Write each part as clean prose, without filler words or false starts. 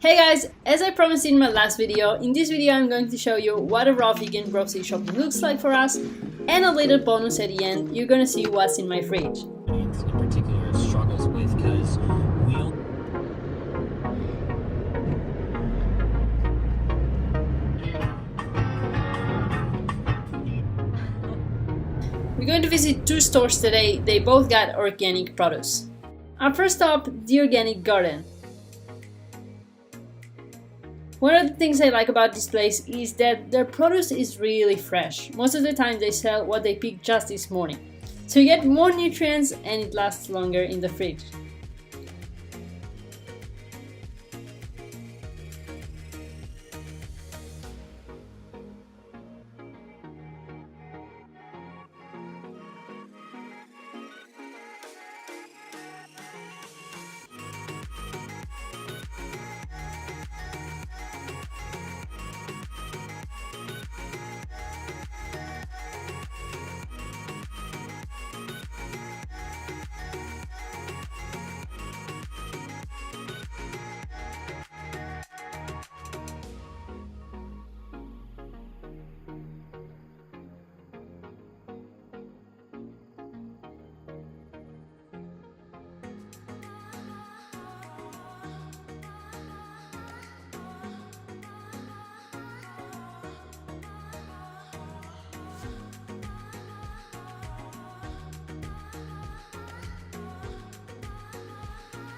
Hey guys, as I promised in my last video, in this video I'm going to show you what a raw vegan grocery shopping looks like for us, and a little bonus at the end, you're gonna see what's in my fridge. In particular struggles with because we don't. We're going to visit two stores today, they both got organic produce. Our first stop, the Organic Garden. One of the things I like about this place is that their produce is really fresh. Most of the time they sell what they picked just this morning. So you get more nutrients and it lasts longer in the fridge.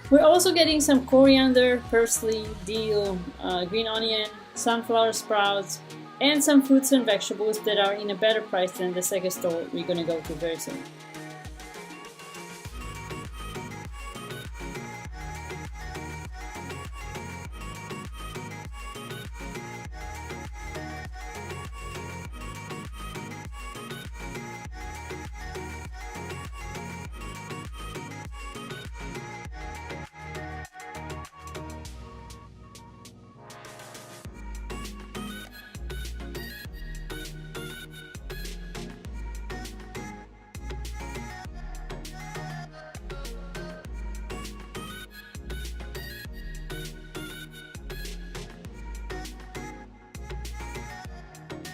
We're also getting some coriander, parsley, dill, green onion, sunflower sprouts, and some fruits and vegetables that are in a better price than the second store we're gonna go to very soon.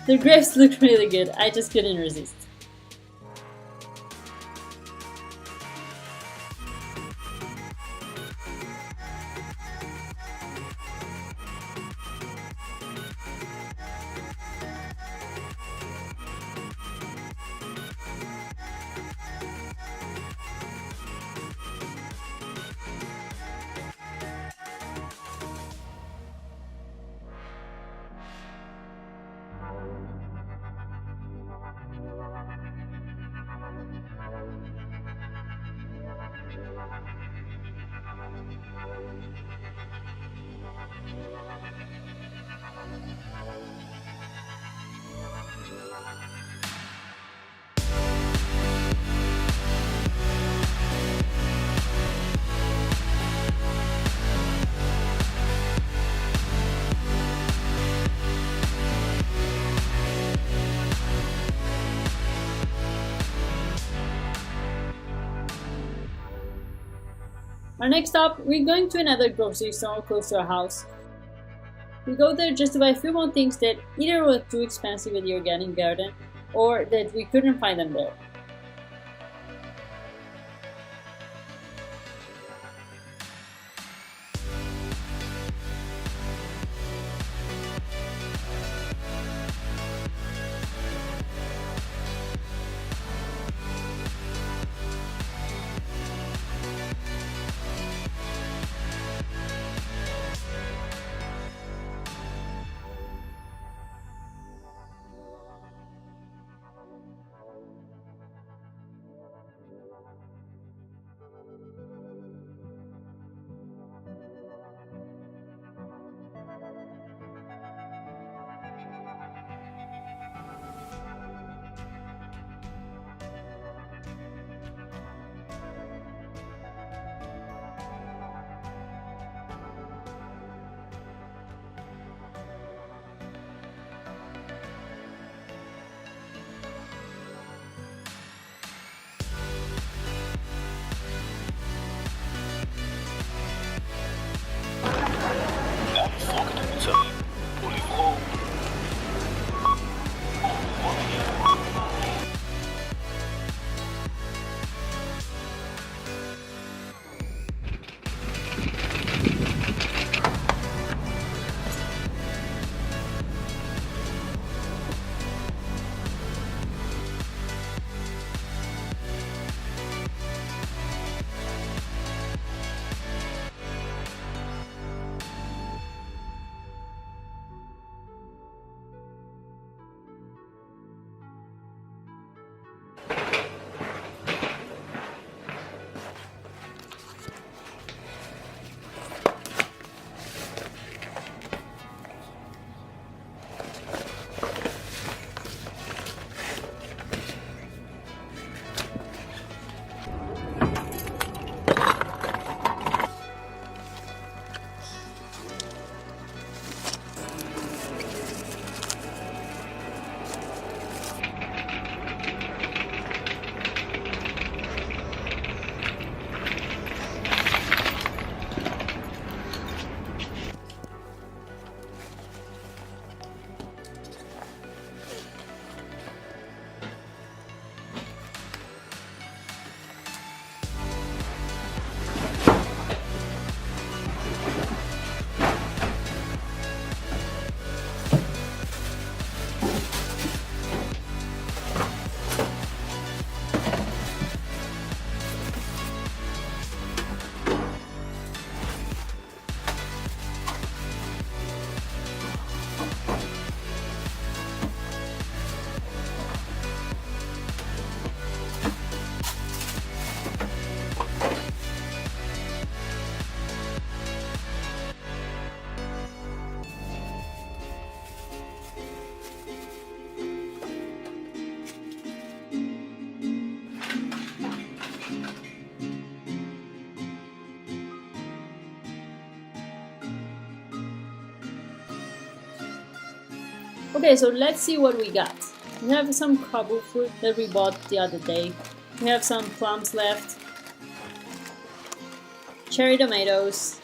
The grapes look really good, I just couldn't resist. Our next stop, we're going to another grocery store close to our house. We go there just to buy a few more things that either were too expensive at the Organic Garden or that we couldn't find them there. Okay, so let's see what we got. We have some cobble fruit that we bought the other day. We have some plums left, cherry tomatoes,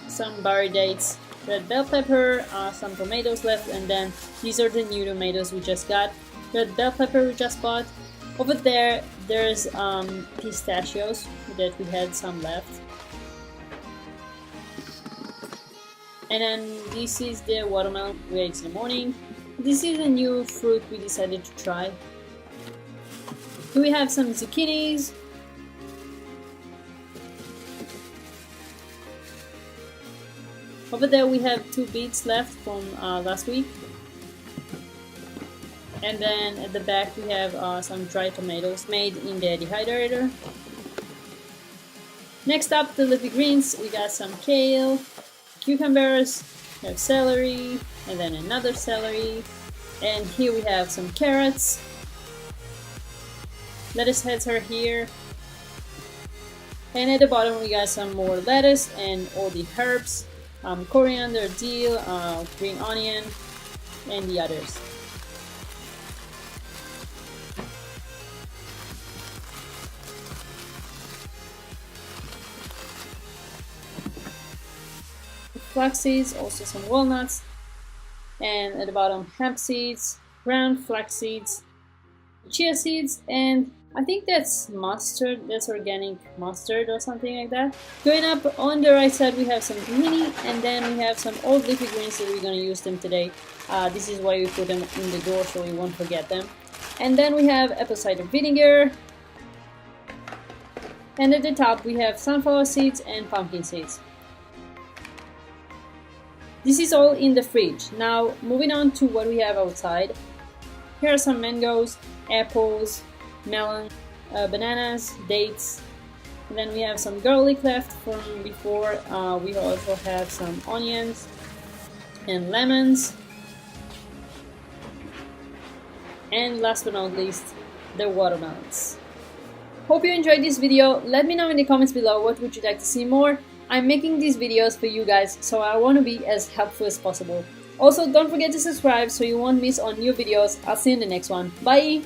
some berry dates, red bell pepper, some tomatoes left, and then these are the new tomatoes we just got. Red bell pepper we just bought. Over there, there's pistachios that we had some left. And then this is the watermelon we ate in the morning. This is a new fruit we decided to try. Here we have some zucchinis. Over there we have 2 beets left from last week. And then at the back we have some dried tomatoes made in the dehydrator. Next up, the leafy greens. We got some kale, cucumbers, we have celery, and then another celery. And here we have some carrots. Lettuce heads are here. And at the bottom we got some more lettuce and all the herbs. Coriander, dill, green onion, and the others. Flax seeds, also some walnuts, and at the bottom hemp seeds, ground flax seeds, chia seeds, and I think that's mustard, that's organic mustard or something like that. Going up on the right side we have some tahini, and then we have some old leafy greens that we're going to use them today. This is why we put them in the door so we won't forget them. And then we have apple cider vinegar, and at the top we have sunflower seeds and pumpkin seeds. This is all in the fridge. Now moving on to what we have outside. Here are some mangoes, apples, melon, bananas, dates, and then we have some garlic left from before. We also have some onions and lemons, and last but not least, the watermelons. Hope you enjoyed this video. Let me know in the comments below what would you like to see more. I'm making these videos for you guys, so I want to be as helpful as possible. Also, don't forget to subscribe so you won't miss on new videos. I'll see you in the next one. Bye!